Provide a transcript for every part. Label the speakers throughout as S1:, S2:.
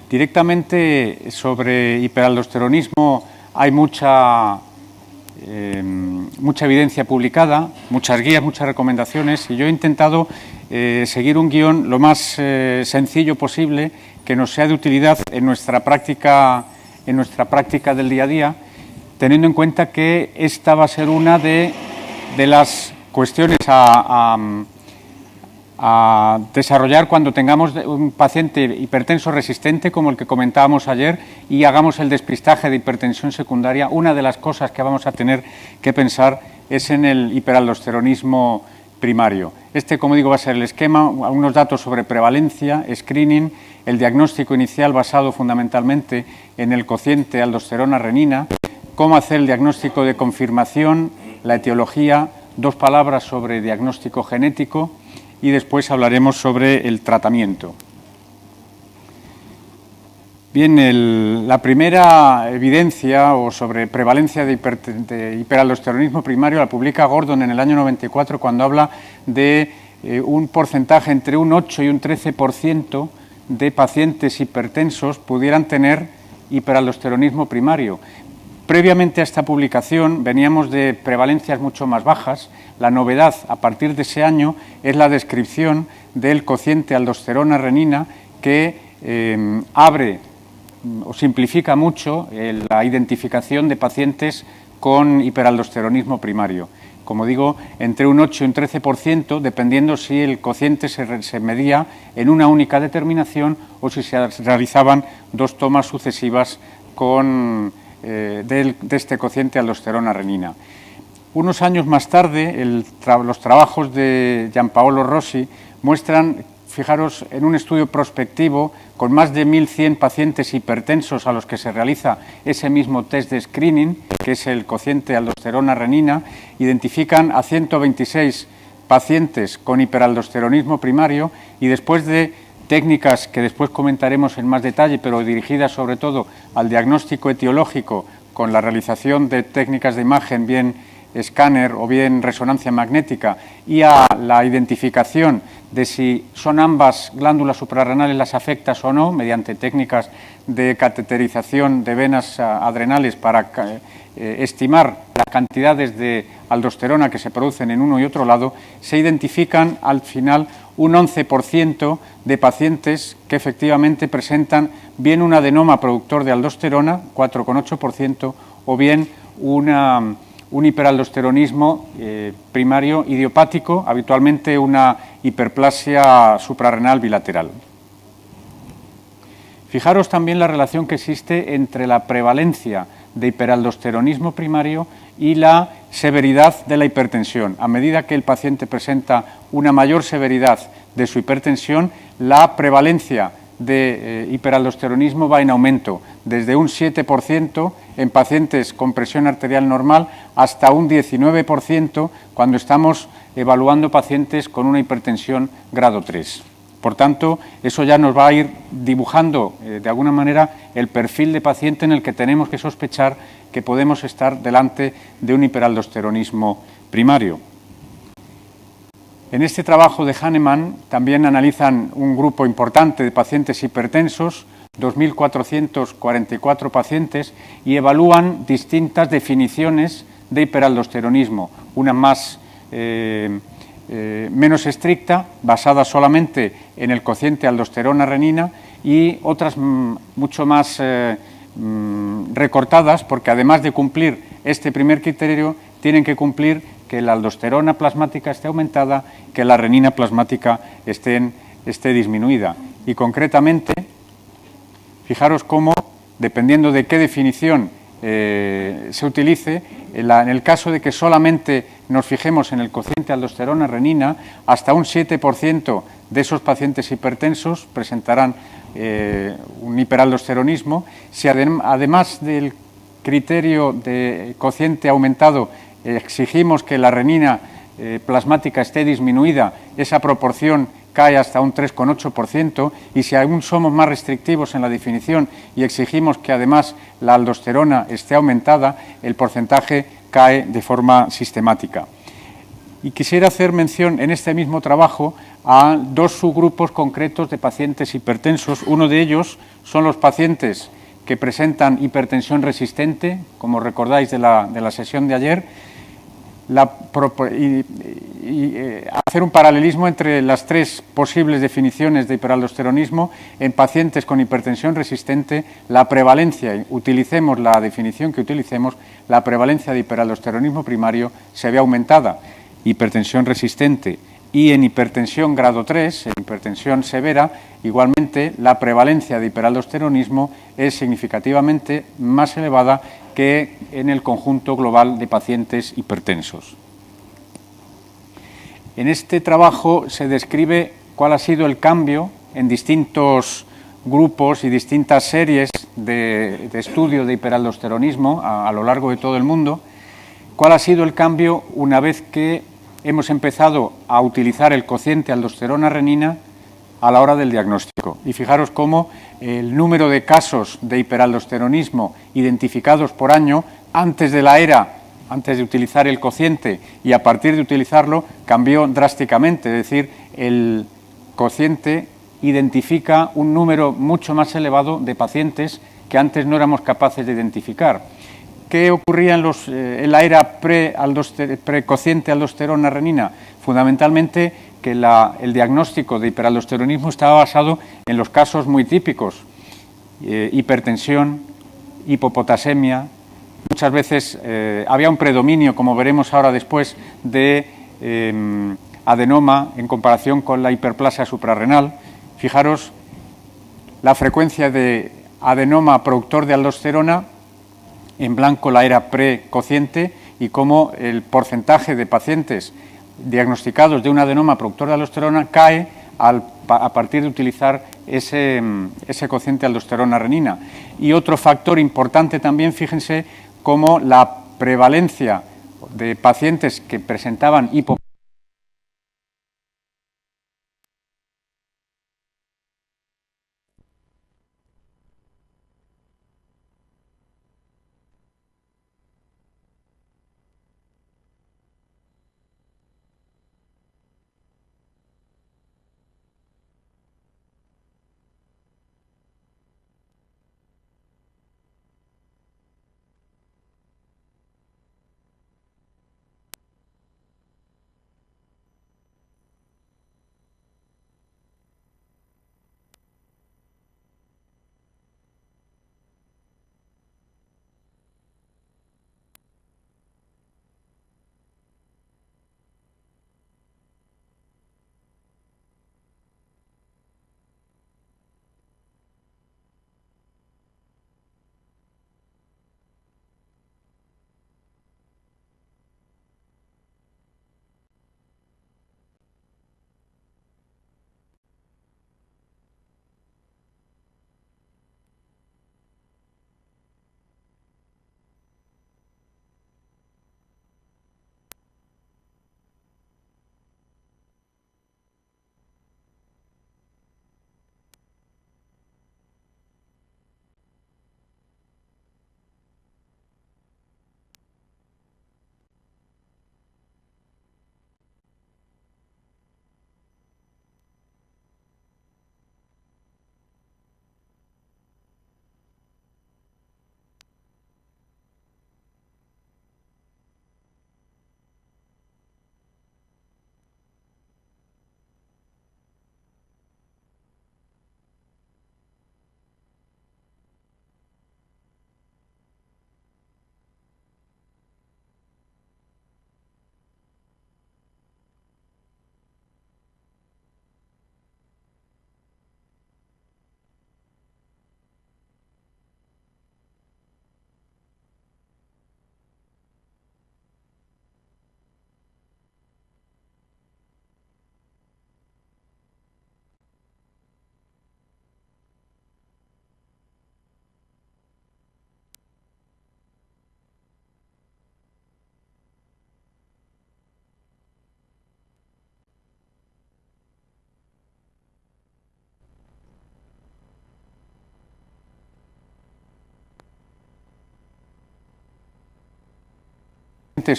S1: Directamente sobre hiperaldosteronismo hay mucha evidencia publicada, muchas guías, muchas recomendaciones, y yo he intentado seguir un guión lo más sencillo posible, que nos sea de utilidad en nuestra práctica del día a día, teniendo en cuenta que esta va a ser una de las cuestiones a desarrollar cuando tengamos un paciente hipertenso resistente, como el que comentábamos ayer, y hagamos el despistaje de hipertensión secundaria. Una de las cosas que vamos a tener que pensar es en el hiperaldosteronismo primario. Como digo, va a ser el esquema, algunos datos sobre prevalencia, screening, el diagnóstico inicial basado fundamentalmente en el cociente aldosterona-renina, cómo hacer el diagnóstico de confirmación, la etiología, 2 palabras sobre diagnóstico genético, y después hablaremos sobre el tratamiento. Bien, la primera evidencia sobre prevalencia de hiperaldosteronismo primario la publica Gordon en el año 94, cuando habla de un porcentaje entre un 8 y un 13% de pacientes hipertensos pudieran tener hiperaldosteronismo primario. Previamente a esta publicación veníamos de prevalencias mucho más bajas. La novedad a partir de ese año es la descripción del cociente aldosterona-renina, que abre o simplifica mucho la identificación de pacientes con hiperaldosteronismo primario. Como digo, entre un 8 y un 13%, dependiendo si el cociente se medía en una única determinación o si se realizaban 2 tomas sucesivas de este cociente aldosterona-renina. Unos años más tarde, los trabajos de Giampaolo Rossi muestran, fijaros, en un estudio prospectivo con más de 1.100 pacientes hipertensos a los que se realiza ese mismo test de screening, que es el cociente aldosterona-renina, identifican a 126 pacientes con hiperaldosteronismo primario, y después de técnicas que después comentaremos en más detalle, pero dirigidas sobre todo al diagnóstico etiológico con la realización de técnicas de imagen, bien escáner o bien resonancia magnética, y a la identificación de si son ambas glándulas suprarrenales las afectas o no, mediante técnicas de cateterización de venas adrenales para estimar las cantidades de aldosterona que se producen en uno y otro lado, se identifican al final un 11% de pacientes que efectivamente presentan bien un adenoma productor de aldosterona, 4,8%, o bien un hiperaldosteronismo primario idiopático, habitualmente una hiperplasia suprarrenal bilateral. Fijaros también la relación que existe entre la prevalencia de hiperaldosteronismo primario y la severidad de la hipertensión. A medida que el paciente presenta una mayor severidad de su hipertensión, la prevalencia de hiperaldosteronismo va en aumento, desde un 7% en pacientes con presión arterial normal hasta un 19% cuando estamos evaluando pacientes con una hipertensión grado 3. Por tanto, eso ya nos va a ir dibujando de alguna manera el perfil de paciente en el que tenemos que sospechar que podemos estar delante de un hiperaldosteronismo primario. En este trabajo de Hahnemann también analizan un grupo importante de pacientes hipertensos, 2.444 pacientes, y evalúan distintas definiciones de hiperaldosteronismo, una menos estricta, basada solamente en el cociente aldosterona-renina, y otras mucho más recortadas, porque además de cumplir este primer criterio, tienen que cumplir que la aldosterona plasmática esté aumentada, que la renina plasmática esté disminuida. Y concretamente, fijaros cómo, dependiendo de qué definición se utilice, en el caso de que solamente nos fijemos en el cociente aldosterona-renina, hasta un 7% de esos pacientes hipertensos presentarán un hiperaldosteronismo. Si además del criterio de cociente aumentado exigimos que la renina plasmática esté disminuida, esa proporción cae hasta un 3,8%, y si aún somos más restrictivos en la definición y exigimos que además la aldosterona esté aumentada, el porcentaje cae de forma sistemática. Y quisiera hacer mención en este mismo trabajo a dos subgrupos concretos de pacientes hipertensos. Uno de ellos son los pacientes que presentan hipertensión resistente, como recordáis de la sesión de ayer, hacer un paralelismo entre las tres posibles definiciones de hiperaldosteronismo en pacientes con hipertensión resistente, la prevalencia, utilicemos la definición que utilicemos, la prevalencia de hiperaldosteronismo primario se ve aumentada, hipertensión resistente, y en hipertensión grado 3, en hipertensión severa, igualmente la prevalencia de hiperaldosteronismo es significativamente más elevada que en el conjunto global de pacientes hipertensos. En este trabajo se describe cuál ha sido el cambio en distintos grupos y distintas series de estudio de hiperaldosteronismo a lo largo de todo el mundo, cuál ha sido el cambio una vez que hemos empezado a utilizar el cociente aldosterona-renina a la hora del diagnóstico. Y fijaros cómo el número de casos de hiperaldosteronismo identificados por año antes de la era, antes de utilizar el cociente y a partir de utilizarlo, cambió drásticamente. Es decir, el cociente identifica un número mucho más elevado de pacientes que antes no éramos capaces de identificar. ¿Qué ocurría en la era precociente aldosterona-renina? Fundamentalmente que el diagnóstico de hiperaldosteronismo estaba basado en los casos muy típicos, hipertensión, hipopotasemia. Muchas veces había un predominio, como veremos ahora después, de adenoma en comparación con la hiperplasia suprarrenal. Fijaros la frecuencia de adenoma productor de aldosterona, en blanco la era precociente, y cómo el porcentaje de pacientes diagnosticados de un adenoma productor de aldosterona cae a partir de utilizar ese cociente aldosterona-renina. Y otro factor importante también, fíjense, cómo la prevalencia de pacientes que presentaban hipoplasia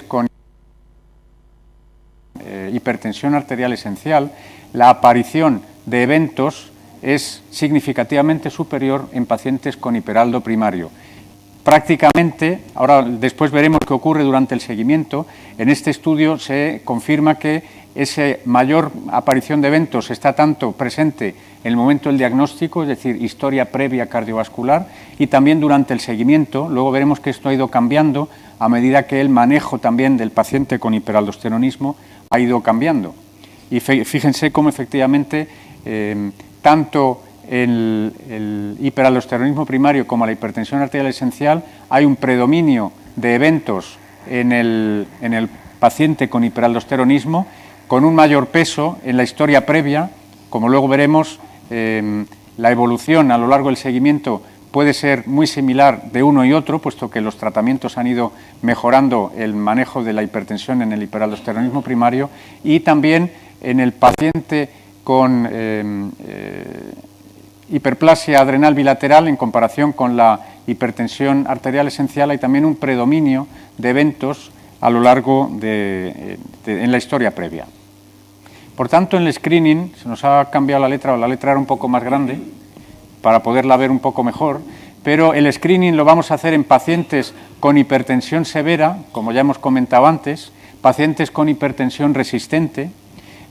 S1: con hipertensión arterial esencial, la aparición de eventos es significativamente superior en pacientes con hiperaldo primario. Prácticamente, ahora después veremos qué ocurre durante el seguimiento, en este estudio se confirma que esa mayor aparición de eventos está tanto presente en el momento del diagnóstico, es decir, historia previa cardiovascular, y también durante el seguimiento. Luego veremos que esto ha ido cambiando a medida que el manejo también del paciente con hiperaldosteronismo ha ido cambiando. Y fíjense cómo efectivamente tanto el hiperaldosteronismo primario como la hipertensión arterial esencial hay un predominio de eventos en el paciente con hiperaldosteronismo, con un mayor peso en la historia previa. Como luego veremos, la evolución a lo largo del seguimiento puede ser muy similar de uno y otro, puesto que los tratamientos han ido mejorando el manejo de la hipertensión en el hiperaldosteronismo primario, y también en el paciente con hiperplasia adrenal bilateral, en comparación con la hipertensión arterial esencial, hay también un predominio de eventos a lo largo en la historia previa. Por tanto, en el screening se nos ha cambiado la letra era un poco más grande para poderla ver un poco mejor, pero el screening lo vamos a hacer en pacientes con hipertensión severa, como ya hemos comentado antes, pacientes con hipertensión resistente,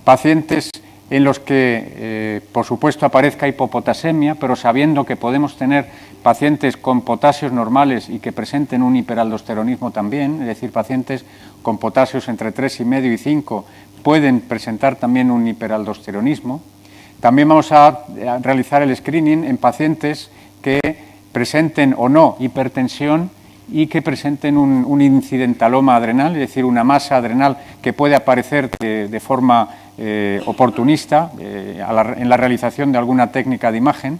S1: pacientes en los que, por supuesto, aparezca hipopotasemia, pero sabiendo que podemos tener pacientes con potasios normales y que presenten un hiperaldosteronismo también, es decir, pacientes con potasios entre 3,5 y 5 pueden presentar también un hiperaldosteronismo. También vamos a realizar el screening en pacientes que presenten o no hipertensión y que presenten un incidentaloma adrenal, es decir, una masa adrenal que puede aparecer de forma oportunista en la realización de alguna técnica de imagen,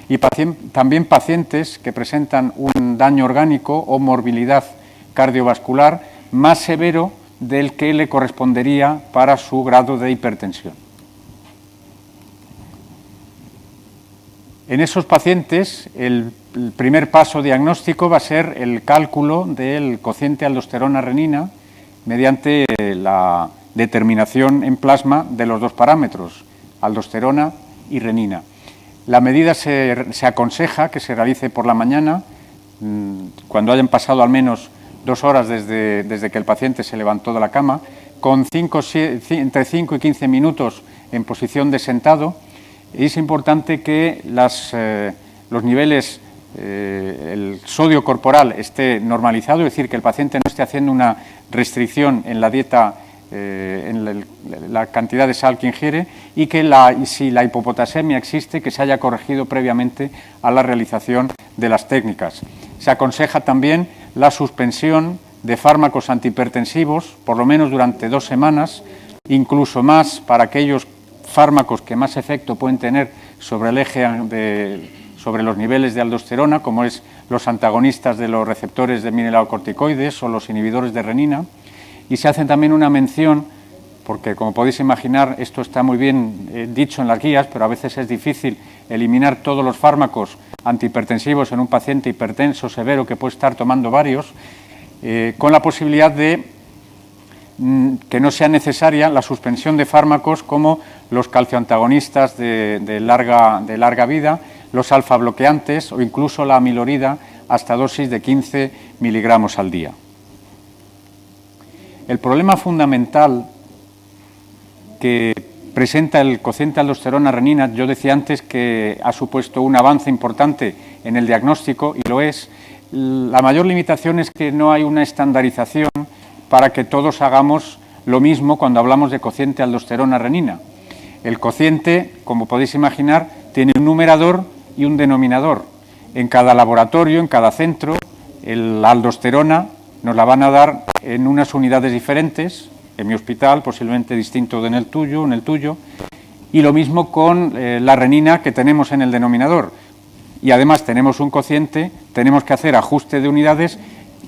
S1: y también pacientes que presentan un daño orgánico o morbilidad cardiovascular más severo del que le correspondería para su grado de hipertensión. En esos pacientes, el primer paso diagnóstico va a ser el cálculo del cociente aldosterona-renina mediante la determinación en plasma de los dos parámetros, aldosterona y renina. La medida se aconseja que se realice por la mañana, cuando hayan pasado al menos 2 horas desde que el paciente se levantó de la cama, con entre 5 y 15 minutos en posición de sentado. Y es importante que los niveles, el sodio corporal esté normalizado, es decir, que el paciente no esté haciendo una restricción en la dieta, en la cantidad de sal que ingiere, y que si la hipopotasemia existe, que se haya corregido previamente a la realización de las técnicas. Se aconseja también la suspensión de fármacos antihipertensivos, por lo menos durante 2 semanas, incluso más para aquellos fármacos que más efecto pueden tener sobre el eje sobre los niveles de aldosterona, como es los antagonistas de los receptores de mineralocorticoides o los inhibidores de renina. Y se hace también una mención, porque como podéis imaginar, esto está muy bien dicho en las guías, pero a veces es difícil eliminar todos los fármacos antihipertensivos en un paciente hipertenso severo que puede estar tomando varios, con la posibilidad de que no sea necesaria la suspensión de fármacos como los calcioantagonistas de larga vida, los alfa-bloqueantes o incluso la amilorida hasta dosis de 15 miligramos al día. El problema fundamental que presenta el cociente aldosterona-renina, yo decía antes que ha supuesto un avance importante en el diagnóstico, y lo es. La mayor limitación es que no hay una estandarización para que todos hagamos lo mismo cuando hablamos de cociente aldosterona-renina. El cociente, como podéis imaginar, tiene un numerador y un denominador. En cada laboratorio, en cada centro, la aldosterona nos la van a dar en unas unidades diferentes, en mi hospital posiblemente distinto de en el tuyo, y lo mismo con la renina que tenemos en el denominador. Y además tenemos un cociente, tenemos que hacer ajuste de unidades,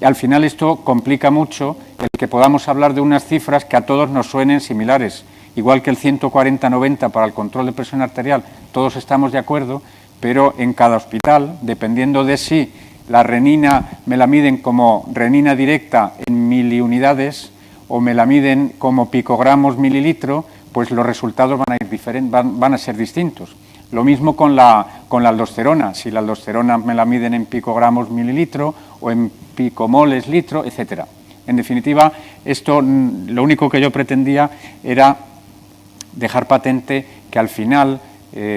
S1: y al final esto complica mucho el que podamos hablar de unas cifras que a todos nos suenen similares. Igual que el 140-90 para el control de presión arterial, todos estamos de acuerdo, pero en cada hospital, dependiendo de si la renina me la miden como renina directa en miliunidades o me la miden como picogramos mililitro, pues los resultados van a ir van a ser distintos. Lo mismo con la aldosterona. Si la aldosterona me la miden en picogramos mililitro o en picomoles litro, etcétera. En definitiva, esto lo único que yo pretendía era dejar patente que al final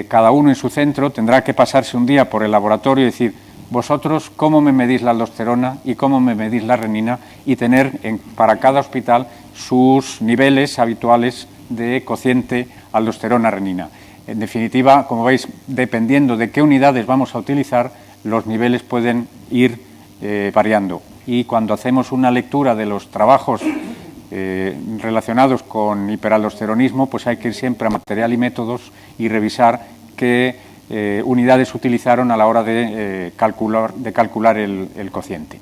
S1: cada uno en su centro tendrá que pasarse un día por el laboratorio y decir: vosotros, ¿cómo me medís la aldosterona y cómo me medís la renina? Y tener para cada hospital sus niveles habituales de cociente aldosterona-renina. En definitiva, como veis, dependiendo de qué unidades vamos a utilizar, los niveles pueden ir variando. Y cuando hacemos una lectura de los trabajos relacionados con hiperaldosteronismo, pues hay que ir siempre a material y métodos y revisar qué unidades utilizaron a la hora de calcular el cociente.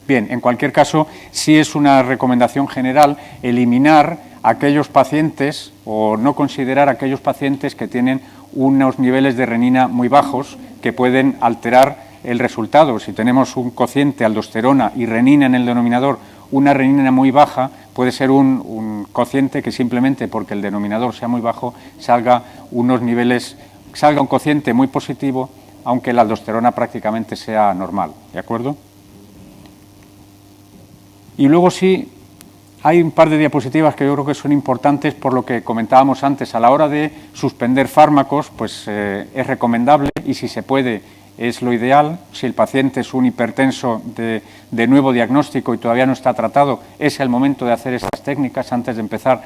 S1: Bien, en cualquier caso, sí es una recomendación general eliminar aquellos pacientes o no considerar aquellos pacientes que tienen unos niveles de renina muy bajos que pueden alterar el resultado. Si tenemos un cociente aldosterona y renina en el denominador, una renina muy baja, puede ser un cociente que simplemente porque el denominador sea muy bajo salga un cociente muy positivo, aunque la aldosterona prácticamente sea normal, ¿de acuerdo? Y luego sí, hay un par de diapositivas que yo creo que son importantes por lo que comentábamos antes. A la hora de suspender fármacos, pues es recomendable y si se puede es lo ideal. Si el paciente es un hipertenso de nuevo diagnóstico y todavía no está tratado, es el momento de hacer estas técnicas antes de empezar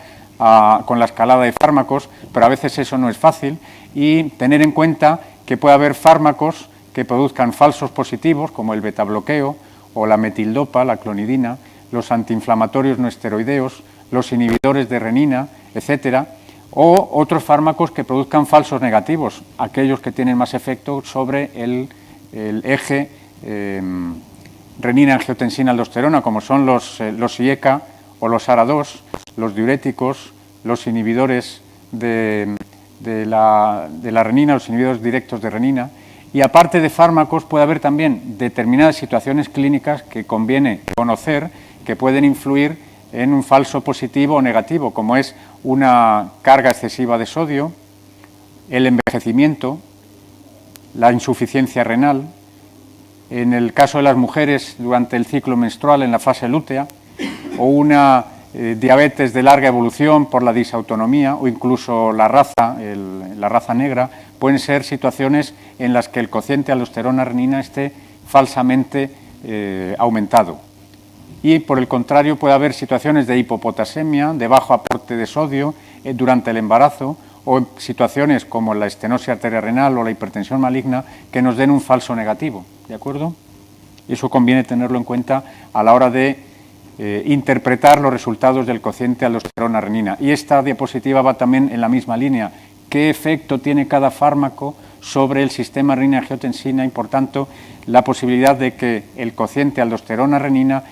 S1: con la escalada de fármacos, pero a veces eso no es fácil. Y tener en cuenta que puede haber fármacos que produzcan falsos positivos, como el betabloqueo o la metildopa, la clonidina, los antiinflamatorios no esteroideos, los inhibidores de renina, etcétera, o otros fármacos que produzcan falsos negativos, aquellos que tienen más efecto sobre el eje renina-angiotensina-aldosterona, como son los IECA o los ARA2, los diuréticos, los inhibidores de la renina, los inhibidores directos de renina. Y aparte de fármacos, puede haber también determinadas situaciones clínicas que conviene conocer, que pueden influir en un falso positivo o negativo, como es una carga excesiva de sodio, el envejecimiento, la insuficiencia renal, en el caso de las mujeres durante el ciclo menstrual en la fase lútea, o una diabetes de larga evolución por la disautonomía o incluso la raza negra, pueden ser situaciones en las que el cociente aldosterona-renina esté falsamente aumentado. Y por el contrario puede haber situaciones de hipopotasemia, de bajo aporte de sodio durante el embarazo o situaciones como la estenosis arterial-renal o la hipertensión maligna que nos den un falso negativo, ¿de acuerdo? Y eso conviene tenerlo en cuenta a la hora de interpretar los resultados del cociente aldosterona-renina. Y esta diapositiva va también en la misma línea. ¿Qué efecto tiene cada fármaco sobre el sistema renina-angiotensina y, por tanto, la posibilidad de que el cociente aldosterona-renina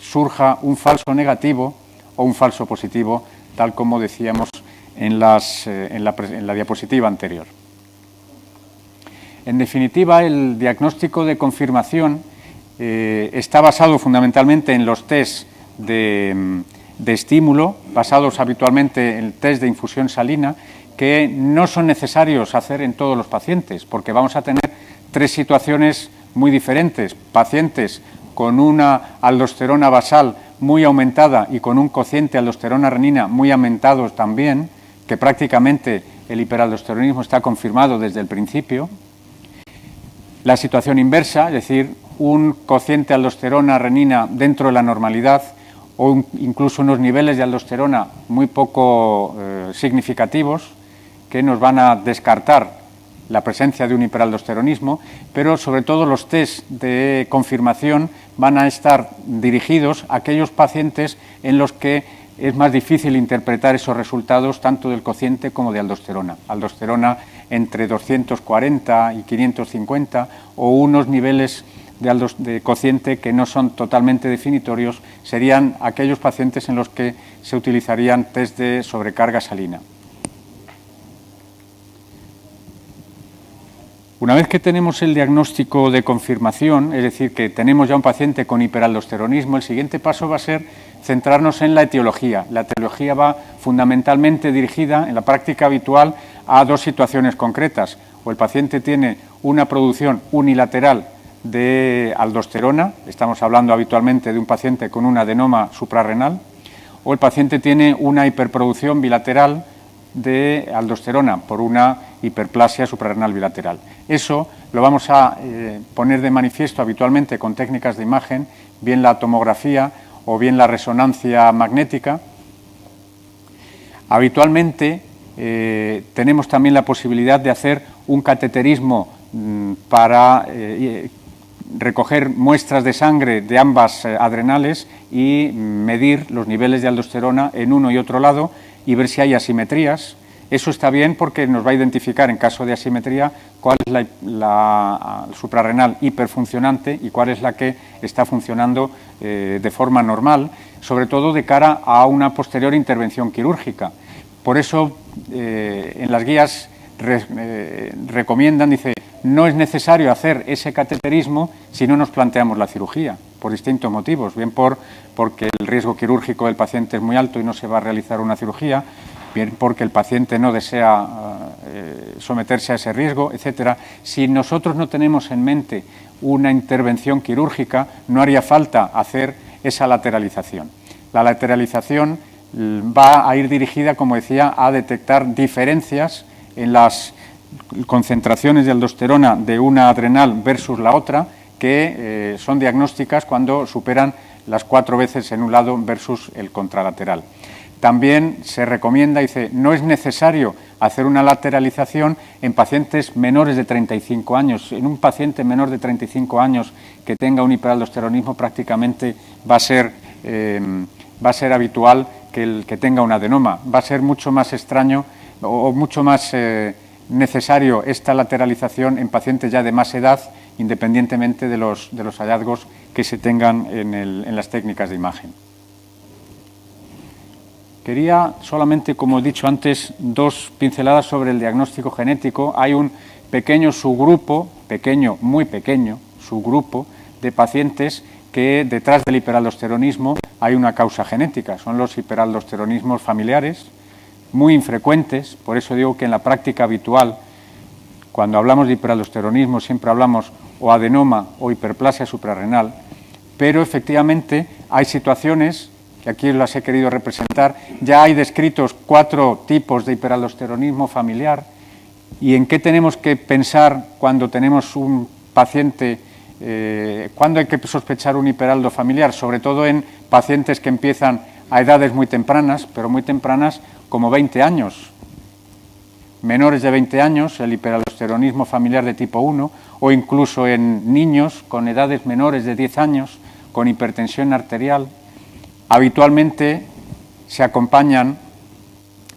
S1: surja un falso negativo o un falso positivo, tal como decíamos en la diapositiva anterior? En definitiva, el diagnóstico de confirmación está basado fundamentalmente en los test de estímulo, basados habitualmente en el test de infusión salina, que no son necesarios hacer en todos los pacientes, porque vamos a tener tres situaciones muy diferentes: pacientes con una aldosterona basal muy aumentada y con un cociente aldosterona-renina muy aumentados también, que prácticamente el hiperaldosteronismo está confirmado desde el principio. La situación inversa, es decir, un cociente aldosterona-renina dentro de la normalidad o incluso unos niveles de aldosterona muy poco significativos que nos van a descartar la presencia de un hiperaldosteronismo, pero sobre todo los test de confirmación van a estar dirigidos a aquellos pacientes en los que es más difícil interpretar esos resultados tanto del cociente como de aldosterona. Aldosterona entre 240 y 550 o unos niveles de cociente que no son totalmente definitorios, serían aquellos pacientes en los que se utilizarían test de sobrecarga salina. Una vez que tenemos el diagnóstico de confirmación, es decir, que tenemos ya un paciente con hiperaldosteronismo, el siguiente paso va a ser centrarnos en la etiología. La etiología va fundamentalmente dirigida, en la práctica habitual, a dos situaciones concretas. O el paciente tiene una producción unilateral de aldosterona, estamos hablando habitualmente de un paciente con un adenoma suprarrenal, o el paciente tiene una hiperproducción bilateral de aldosterona por una hiperplasia suprarrenal bilateral. Eso lo vamos a poner de manifiesto habitualmente con técnicas de imagen, bien la tomografía o bien la resonancia magnética. Habitualmente tenemos también la posibilidad de hacer un cateterismo para recoger muestras de sangre de ambas adrenales y medir los niveles de aldosterona en uno y otro lado y ver si hay asimetrías. Eso está bien porque nos va a identificar en caso de asimetría cuál es la suprarrenal hiperfuncionante y cuál es la que está funcionando de forma normal, sobre todo de cara a una posterior intervención quirúrgica. Por eso en las guías recomiendan, dice, no es necesario hacer ese cateterismo si no nos planteamos la cirugía, por distintos motivos, bien porque el riesgo quirúrgico del paciente es muy alto y no se va a realizar una cirugía, bien porque el paciente no desea someterse a ese riesgo, etcétera. Si nosotros no tenemos en mente una intervención quirúrgica, no haría falta hacer esa lateralización. La lateralización va a ir dirigida, como decía, a detectar diferencias en las concentraciones de aldosterona de una adrenal versus la otra, que son diagnósticas cuando superan las 4 veces en un lado versus el contralateral. También se recomienda, dice, no es necesario hacer una lateralización en pacientes menores de 35 años. En un paciente menor de 35 años que tenga un hiperaldosteronismo prácticamente va a ser habitual que tenga un adenoma. Va a ser mucho más extraño o mucho más necesario esta lateralización en pacientes ya de más edad, independientemente de los hallazgos que se tengan en las técnicas de imagen. Quería solamente, como he dicho antes, 2 pinceladas sobre el diagnóstico genético. Hay un pequeño subgrupo, muy pequeño subgrupo de pacientes que detrás del hiperaldosteronismo hay una causa genética. Son los hiperaldosteronismos familiares, muy infrecuentes. Por eso digo que en la práctica habitual, cuando hablamos de hiperaldosteronismo, siempre hablamos o adenoma o hiperplasia suprarrenal, pero efectivamente hay situaciones que aquí las he querido representar. Ya hay descritos 4 tipos de hiperaldosteronismo familiar. ¿Y en qué tenemos que pensar cuando tenemos un paciente, cuándo hay que sospechar un hiperaldo familiar? Sobre todo en pacientes que empiezan a edades muy tempranas, pero muy tempranas como 20 años. Menores de 20 años, el hiperaldosteronismo familiar de tipo 1, o incluso en niños con edades menores de 10 años, con hipertensión arterial. Habitualmente se acompañan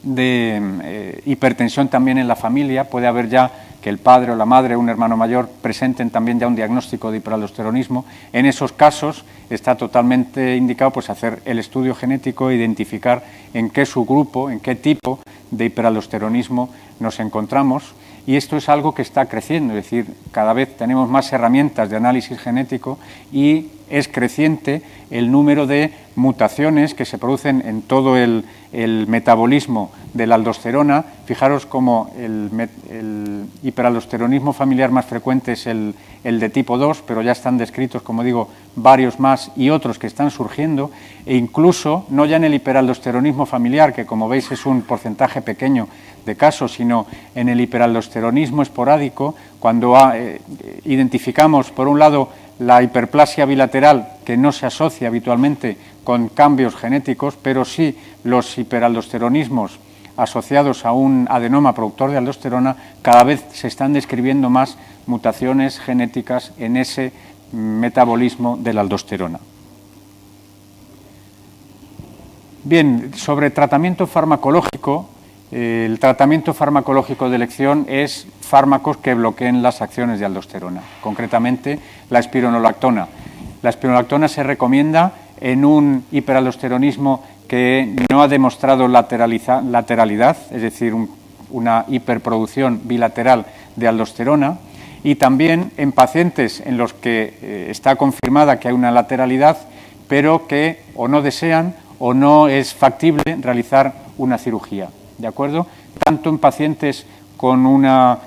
S1: de hipertensión también en la familia. Puede haber ya que el padre o la madre o un hermano mayor presenten también ya un diagnóstico de hiperaldosteronismo. En esos casos está totalmente indicado pues hacer el estudio genético e identificar en qué subgrupo, en qué tipo de hiperaldosteronismo nos encontramos. Y esto es algo que está creciendo, es decir, cada vez tenemos más herramientas de análisis genético y es creciente el número de mutaciones que se producen en todo el metabolismo de la aldosterona. Fijaros como el hiperaldosteronismo familiar más frecuente es el de tipo 2, pero ya están descritos, como digo, varios más y otros que están surgiendo, e incluso no ya en el hiperaldosteronismo familiar, que como veis es un porcentaje pequeño de casos, sino en el hiperaldosteronismo esporádico, cuando identificamos, por un lado, la hiperplasia bilateral, que no se asocia habitualmente con cambios genéticos, pero sí los hiperaldosteronismos asociados a un adenoma productor de aldosterona. Cada vez se están describiendo más mutaciones genéticas en ese metabolismo de la aldosterona. Bien, sobre tratamiento farmacológico, el tratamiento farmacológico de elección es fármacos que bloqueen las acciones de aldosterona, concretamente la espironolactona. La espironolactona se recomienda en un hiperaldosteronismo que no ha demostrado lateralidad, es decir, una hiperproducción bilateral de aldosterona, y también en pacientes en los que está confirmada que hay una lateralidad, pero que o no desean o no es factible realizar una cirugía, ¿de acuerdo? Tanto en pacientes con una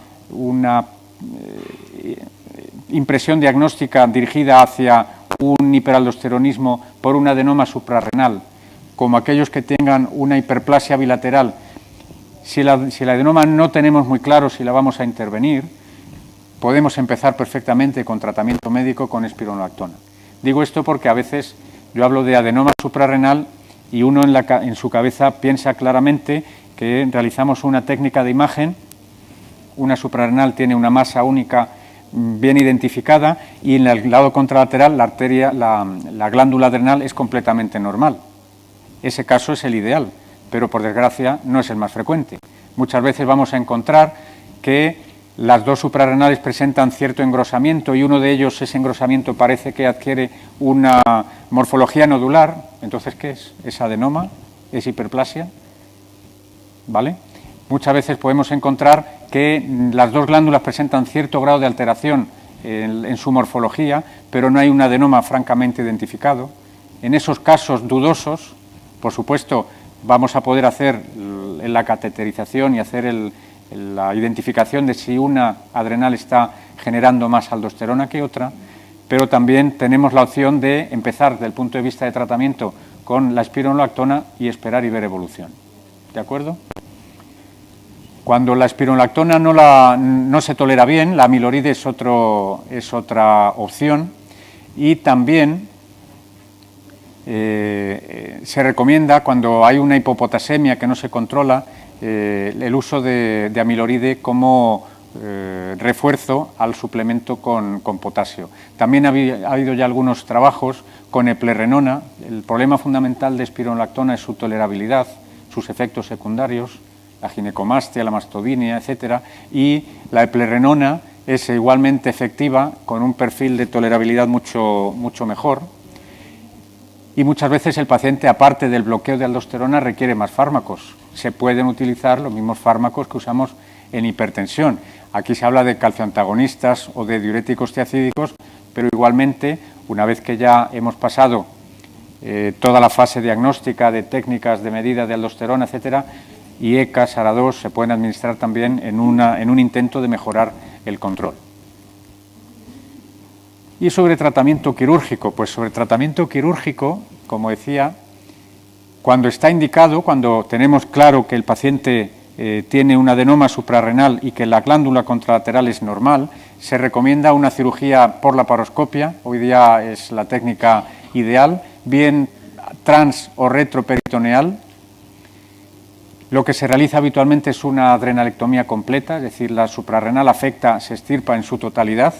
S1: impresión diagnóstica dirigida hacia un hiperaldosteronismo por un adenoma suprarrenal, como aquellos que tengan una hiperplasia bilateral. Si el adenoma no tenemos muy claro si la vamos a intervenir, podemos empezar perfectamente con tratamiento médico con espironolactona. Digo esto porque a veces yo hablo de adenoma suprarrenal y uno en su cabeza piensa claramente que realizamos una técnica de imagen, una suprarrenal tiene una masa única bien identificada y en el lado contralateral la arteria, la glándula adrenal es completamente normal. Ese caso es el ideal, pero por desgracia no es el más frecuente. Muchas veces vamos a encontrar que las dos suprarrenales presentan cierto engrosamiento y uno de ellos, ese engrosamiento, parece que adquiere una morfología nodular. Entonces, ¿qué es? ¿Es adenoma? ¿Es hiperplasia? ¿Vale? Muchas veces podemos encontrar que las dos glándulas presentan cierto grado de alteración en su morfología, pero no hay un adenoma francamente identificado. En esos casos dudosos, por supuesto, vamos a poder hacer la cateterización y hacer la identificación de si una adrenal está generando más aldosterona que otra, pero también tenemos la opción de empezar desde el punto de vista de tratamiento con la espironolactona y esperar y ver evolución. ¿De acuerdo? Cuando la espironolactona no se tolera bien, la amiloride es otra opción y también se recomienda, cuando hay una hipopotasemia que no se controla, el uso de amiloride como refuerzo al suplemento con potasio. También ha habido ya algunos trabajos con eplerenona. El problema fundamental de espironolactona es su tolerabilidad, sus efectos secundarios, la ginecomastia, la mastodinia, etcétera, y la eplerenona es igualmente efectiva con un perfil de tolerabilidad mucho mejor. Y muchas veces el paciente, aparte del bloqueo de aldosterona, requiere más fármacos. Se pueden utilizar los mismos fármacos que usamos en hipertensión. Aquí se habla de calcioantagonistas o de diuréticos tiacídicos, pero igualmente, una vez que ya hemos pasado toda la fase diagnóstica de técnicas de medida de aldosterona, etcétera, IECA, SARA2, se pueden administrar también en un intento de mejorar el control. Y sobre tratamiento quirúrgico, pues sobre tratamiento quirúrgico, como decía, cuando está indicado, cuando tenemos claro que el paciente tiene un adenoma suprarrenal y que la glándula contralateral es normal, se recomienda una cirugía por laparoscopia. Hoy día es la técnica ideal, bien trans o retroperitoneal. Lo que se realiza habitualmente es una adrenalectomía completa, es decir, la suprarrenal afecta, se extirpa en su totalidad.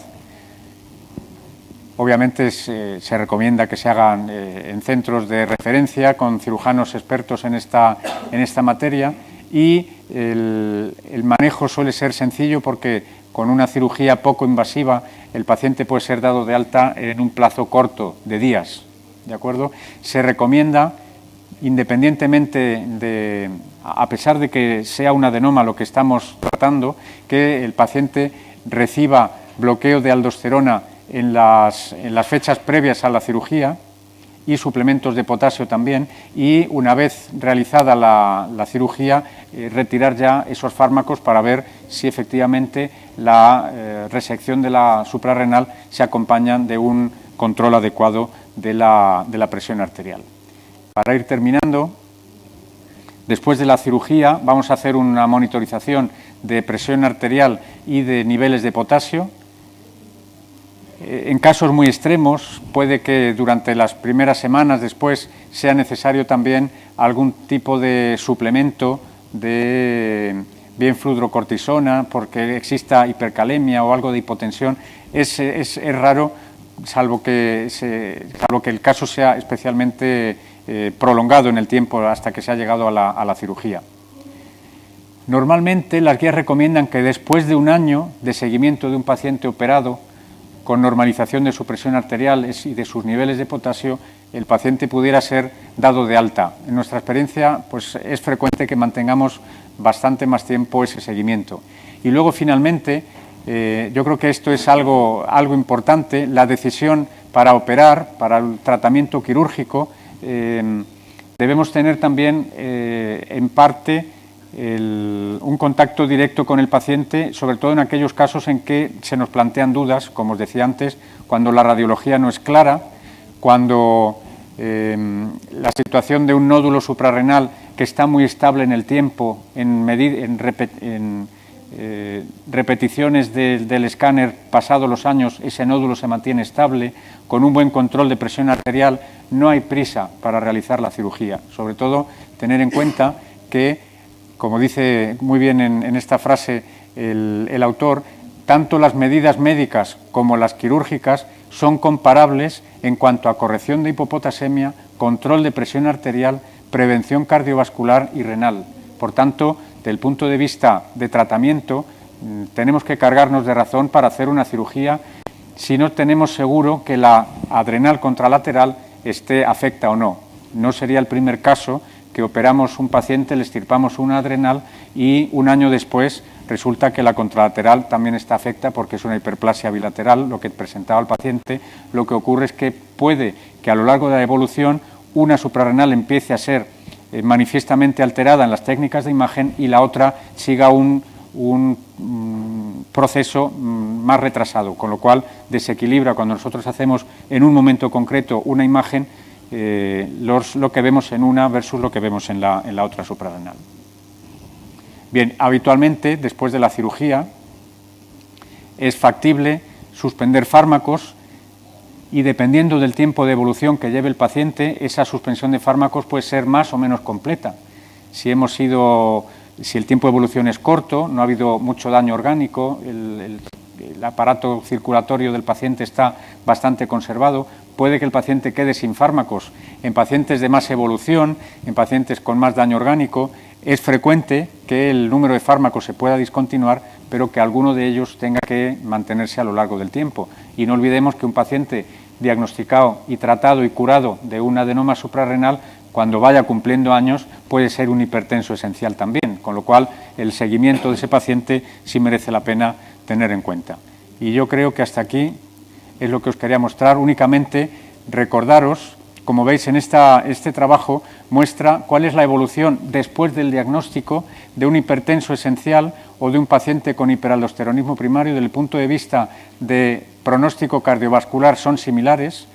S1: Obviamente se recomienda que se hagan en centros de referencia con cirujanos expertos en esta materia y el manejo suele ser sencillo porque con una cirugía poco invasiva el paciente puede ser dado de alta en un plazo corto de días, ¿de acuerdo? Se recomienda, independientemente de, a pesar de que sea un adenoma lo que estamos tratando, que el paciente reciba bloqueo de aldosterona en las fechas previas a la cirugía y suplementos de potasio también, y una vez realizada la cirugía retirar ya esos fármacos para ver si efectivamente la resección de la suprarrenal se acompaña de un control adecuado de la presión arterial. Para ir terminando, después de la cirugía vamos a hacer una monitorización de presión arterial y de niveles de potasio. En casos muy extremos puede que durante las primeras semanas después sea necesario también algún tipo de suplemento de bien fludrocortisona porque exista hipercalemia o algo de hipotensión. Es raro, salvo que el caso sea especialmente prolongado en el tiempo hasta que se ha llegado a la cirugía. Normalmente las guías recomiendan que después de un año de seguimiento de un paciente operado con normalización de su presión arterial y de sus niveles de potasio, el paciente pudiera ser dado de alta. En nuestra experiencia, pues es frecuente que mantengamos bastante más tiempo ese seguimiento. Y luego, finalmente, yo creo que esto es algo importante, la decisión para operar, para el tratamiento quirúrgico, debemos tener también, en parte, un contacto directo con el paciente, sobre todo en aquellos casos en que se nos plantean dudas, como os decía antes, cuando la radiología no es clara, cuando la situación de un nódulo suprarrenal que está muy estable en el tiempo, en repeticiones del escáner, pasados los años, ese nódulo se mantiene estable, con un buen control de presión arterial, no hay prisa para realizar la cirugía. Sobre todo, tener en cuenta que, como dice muy bien en esta frase el autor, tanto las medidas médicas como las quirúrgicas son comparables en cuanto a corrección de hipopotasemia, control de presión arterial, prevención cardiovascular y renal. Por tanto, desde el punto de vista de tratamiento, tenemos que cargarnos de razón para hacer una cirugía si no tenemos seguro que la adrenal contralateral afecta o no. No sería el primer caso que operamos un paciente, le extirpamos una adrenal y un año después resulta que la contralateral también está afecta porque es una hiperplasia bilateral, lo que presentaba el paciente. Lo que ocurre es que puede que a lo largo de la evolución una suprarrenal empiece a ser manifiestamente alterada en las técnicas de imagen y la otra siga un proceso más retrasado, con lo cual desequilibra cuando nosotros hacemos en un momento concreto una imagen lo que vemos en una versus lo que vemos en la otra suprarrenal. Bien, habitualmente después de la cirugía es factible suspender fármacos y dependiendo del tiempo de evolución que lleve el paciente, esa suspensión de fármacos puede ser más o menos completa. Si el tiempo de evolución es corto, no ha habido mucho daño orgánico, el aparato circulatorio del paciente está bastante conservado, puede que el paciente quede sin fármacos. En pacientes de más evolución, en pacientes con más daño orgánico, es frecuente que el número de fármacos se pueda discontinuar, pero que alguno de ellos tenga que mantenerse a lo largo del tiempo. Y no olvidemos que un paciente diagnosticado y tratado y curado de un adenoma suprarrenal, cuando vaya cumpliendo años, puede ser un hipertenso esencial también, con lo cual el seguimiento de ese paciente sí merece la pena tener en cuenta. Y yo creo que hasta aquí es lo que os quería mostrar. Únicamente recordaros, como veis en este trabajo, muestra cuál es la evolución después del diagnóstico de un hipertenso esencial o de un paciente con hiperaldosteronismo primario. Desde el punto de vista de pronóstico cardiovascular son similares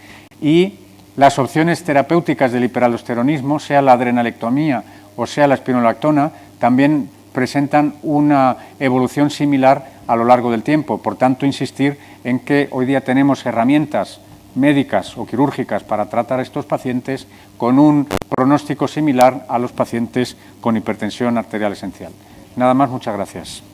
S1: y las opciones terapéuticas del hiperaldosteronismo, sea la adrenalectomía o sea la espironolactona, también presentan una evolución similar a lo largo del tiempo. Por tanto, insistir en que hoy día tenemos herramientas médicas o quirúrgicas para tratar a estos pacientes con un pronóstico similar a los pacientes con hipertensión arterial esencial. Nada más, muchas gracias.